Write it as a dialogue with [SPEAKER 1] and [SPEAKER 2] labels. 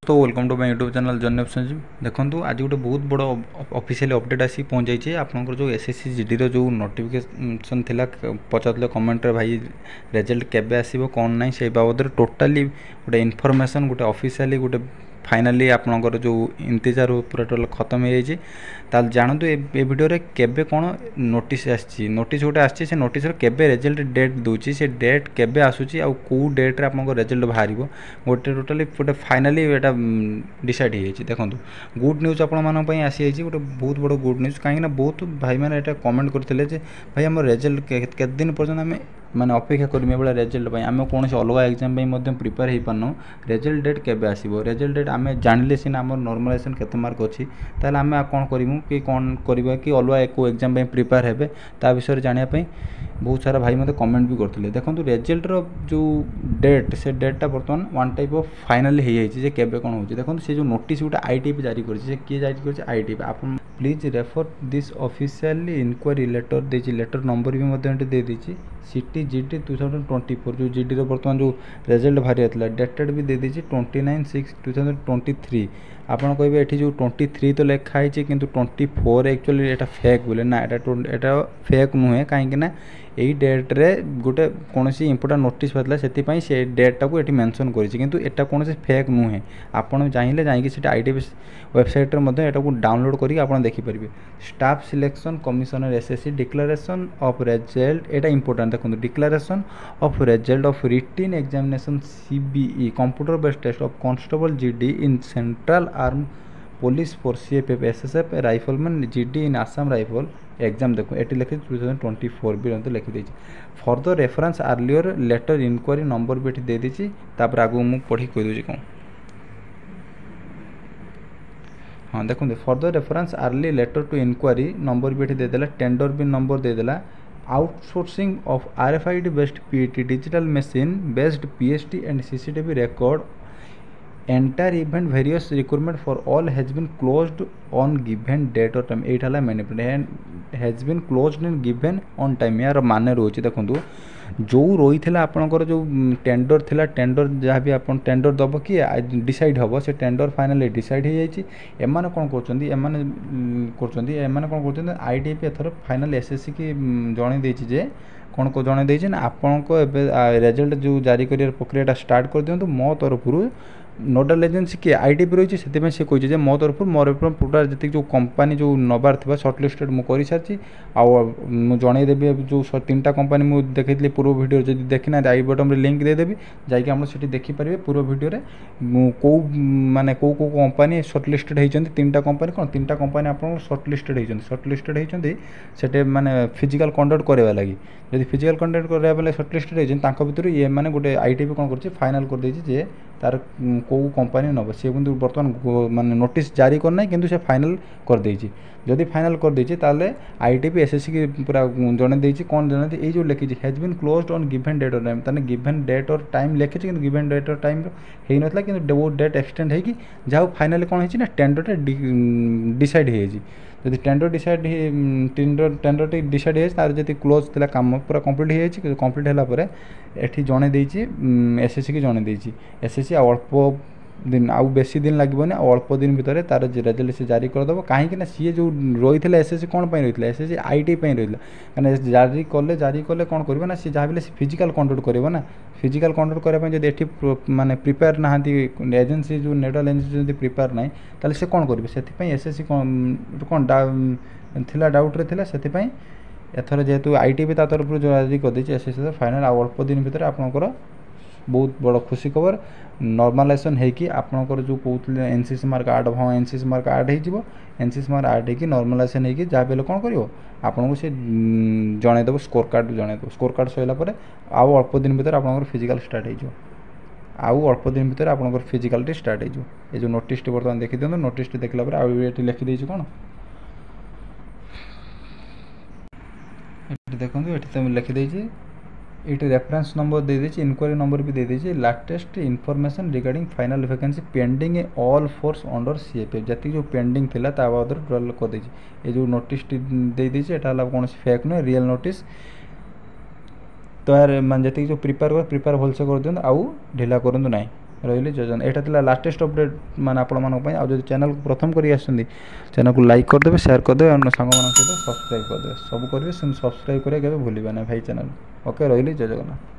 [SPEAKER 1] तो welcome to my YouTube channel journey of Sanjeev. देखो आज गोटे बहुत बड़ ऑफिशियल अपडेट आसी पहुँच जाइए। आपंकर जो एसएससी जीडी रो जो नोटिफिकेशन थिला पचारे कमेंट भाई रिजल्ट केबे आसीबो कौन ना से बाबद टोटाली गोटे इनफॉरमेशन गोटे ऑफिशियली गोटे फाइनाली आपंकर जो इंतजार पूरा टोटल खत्म हो जाए। ताल जानतु ए वीडियो रे केबे कौन नोटिस आसी नोटिस गोटे आसी से नोटिस केबे रिजल्ट डेट दूची से डेट केबे आसूची आ को डेट रे आपन रिजल्ट बाहर गोटे टोटाली गोटे फाइनाली एटा डिसाइड हो जाए। देखो गुड न्यूज आपण मान आसी जाइए गोटे बहुत बड़ गुड न्यूज कहीं बहुत भाई मैंने एटा कमेंट करते भाई आम रिजल्ट केते दिन पर्यटन आम माने अपेक्षा करमी ए रिजल्ट आम कौन अलग एग्जाम प्रिपेयर हो पारन रिजल्ट डेट केबे आसीबो रिजल्ट डेट आम जानिले सीना आम नॉर्मलाइजेशन केते मार्क अच्छी ताल आम कौन करूँ कि कौन करवा कि अलग को एग्जाम प्रिपेयर हेबे ता विषय जानापी बहुत सारा भाई मत कमेंट भी करते। देखो रिजल्ट रो जो डेट से डेटा बर्तमान वन टाइप ऑफ फाइनल हो जाए केबे कौन हो। देखो से जो नोटिस गोटे आईटीपी जारी कर किए जारी कर आईटीपी आप please refer this officially inquiry letter देती लेटर नंबर भी दे दीजिए सिटी जीडी 2024 जो जीडी रो बर्तमान जो रिजल्ट बाहरी होता डेटेड भी दे दीजिए 29/6/2023। आपड़ कहे ये जो 23 तो लिखाई कि 24 एक्चुअली एटा फेक बोले ना एटा फेक नुहे कहीं यही डेट रे गोटे कौन इंपोर्टां नोटिस पाता से डेटा को ये मेंशन करा कौन फेक नुहे। आपड़ चाहिए जाकि आईटीपी वेबसाइट को डाउनलोड करके देखिपारे। Staff selection commissioner SSC declaration of result एटा इंपोर्टेंट देखो declaration of result of written examination CBE computer based test of constable GD in central arm police force CFF SSF rifleman GD in Assam rifle exam देखो ये लिखी 2024 भी लिखी देती। Further reference earlier letter enquiry number भी दे दीजिए तापर आगू मुझे पढ़ी कहीदे कौन। हाँ देखो further reference early letter to enquiry number भी देदेला टेंडर भी नंबर देदेला outsourcing of RFID based PET digital machine based PST and CCTV record entire event various recruitment for all has been closed on given date और time एटा manipulate has been closed in given on time यार मान रोचे। देखो जो रही है आपंकर जो टेंडर थिला टेंडर जहाँ भी आप टेंडर दब कि डिसाइड हम से टेंडर फाइनाली डिसाइड हो जाए कौन कर आईटीपी एथर फाइनाल एसएससी की जन देजे कौन को जन देजे ना आपण को रिजल्ट जो जारी कर प्रक्रिया स्टार्ट कर दिंतु मो तरफ नोडाल एजेन्सी किए आईटीपी रही है से कही मो तरफ मोर टोटाल जी जो कंपनी जो नबार थी सर्टलिस्टेड मुझे सारी जनईदेवी जो 3टा कंपनी मुझे देखी पूर्व वीडियो जब देखना आई बटन में लिंक देदेवी जाकि आप देखिपारे पूर्व वीडियो कौ माने कौ कंपनी सर्टलिस्टेड होती 3टा कंपनी कौन 3टा कंपनी आप सर्टलिस्टेड होते माने फिजिकल कंडक्ट करवा लगी जब फिजिकल कंडक्ट करवा सर्टलिस्टेड होती भर ये मैंने गोटे आईटीपी कौन कर फाइनाल कर देछि तार कौ कंपनी नब सी कि बर्तमान माने नोटिस जारी करना कि से फाइनाल कर देछि जदि फाइनाल कर देछि ताले आईटीपी एसएससी की पूरा जने देछि कौन जने ये जो लिखी has been closed on given date और टाइम ताने गिवन डेट और टाइम लिखी कि गिवन डेट और टाइम हेई नथला कि वो डेट एक्सटेंड है कि जहाँ फाइनाली कौन है टेंडर डिसाइड हो जब टेंडर डिसाइड टेंडर डिसाइड हो तार जब क्लोज थी काम पूरा कंप्लीट हो कंप्लीट है ये जड़े देसी एसएससी की जड़े देसी एसएससी अल्प दिन आउ बेसी दिन लगे अल्प दिन भितर तार रिजल्ट से जारी करदेव कहीं सी जो रही है एसएससी कौन रही है एसएससी आईटी रही है जारी कले कौन करना सी जहाँ भी फिजिकल कंडक्ट करना फिजिकल कंडक्ट करने जब ये माने प्रिपेयर ना एजेन्सी जो नोडाल एजेन्सी जो प्रिपेयर ना ताले से कौन करेंगे से एसएससी कौन थिला डाउट रे से एथर जेहेतु आईटीपी ता तरफ जो जारी कर देछि एसएससी फाइनल अल्प दिन भितर आपनकर बहुत बड़ खुशी खबर नॉर्मलाइजेशन है कि आपनकर जो कहते एनसीसी मार्क आड हाँ एनसीसी मार्क आड हो एनसीसी मार्क आड हो नॉर्मलाइजेशन है जहाँ भी कौन कर आपको से जनईदेव स्कोर कार्ड जनईदेव स्कोर कार्ड सरला आउ अल्प दिन भितर आप फिजिकल स्टार्ट हो आउ अल्प दिन भितर आप फिजिकल स्टार्ट हो ये जो नोटिस बर्तमान देखी दिखाँ नोटिस देखला आगे लिखिदे कौन देखो ये लिखिदे ये रेफरेंस नंबर दे दीजिए इंक्वायरी नंबर भी दे दीजिए latest information regarding final vacancy pending all force under CFF जी जो पेंडिंग थिला ता बाबद टोटल कर दीजिए ये जो नोटिस दे दीजिए एटा कौन फेक नुहे रियल नोटिस तो यार मान जी जो प्रिपेयर भलसे कर दिखाँ आउ ढिला करूँ ना। ରହିଲି ଜୟ ଜଗନ୍ନାଥ। ଏଇଟା ଥିଲା ଲାଟେଷ୍ଟ ଅପଡ଼େଟ୍ ମାନେ ଆପଣମାନଙ୍କ ପାଇଁ। ଆଉ ଯଦି ଚ୍ୟାନେଲକୁ ପ୍ରଥମ କରି ଆସୁଛନ୍ତି ଚ୍ୟାନେଲକୁ ଲାଇକ୍ କରିଦେବେ, ସେୟାର କରିଦେବେ, ଆଉ ସାଙ୍ଗମାନଙ୍କ ସହିତ ସବସ୍କ୍ରାଇବ୍ କରିଦେବେ। ସବୁ କରିବେ, ସେମିତି ସବସ୍କ୍ରାଇବ୍ କରିବା କେବେ ଭୁଲିବେ ନାହିଁ ଭାଇ ଚ୍ୟାନେଲ। ଓକେ, ରହିଲି ଜୟ ଜଗନ୍ନାଥ।